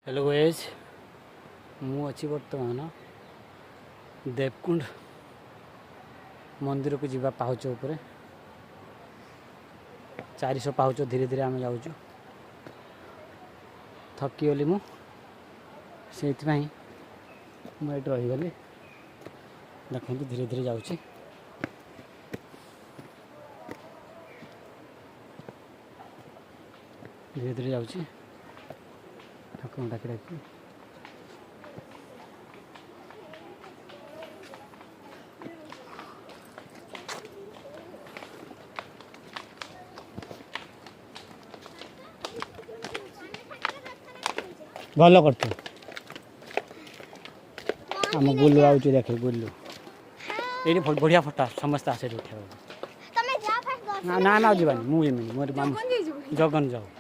hello guys मु अच्छी बर्तमान देवकुंड मंदिर को जीवा पाहुच ऊपर 400 पाहुच धीरे धीरे आम जाऊँ थकीगली मुझे रहीगली देखते धीरे धीरे जाऊँगी धीरे धीरे जाऊँगी ठाकुर डाकी डाकी भल कर आम बुलू आउच देख बुलू ये बढ़िया फटा समस्त आसे उठा ना ना ना जीवानी मुझे मोर जगन जाऊ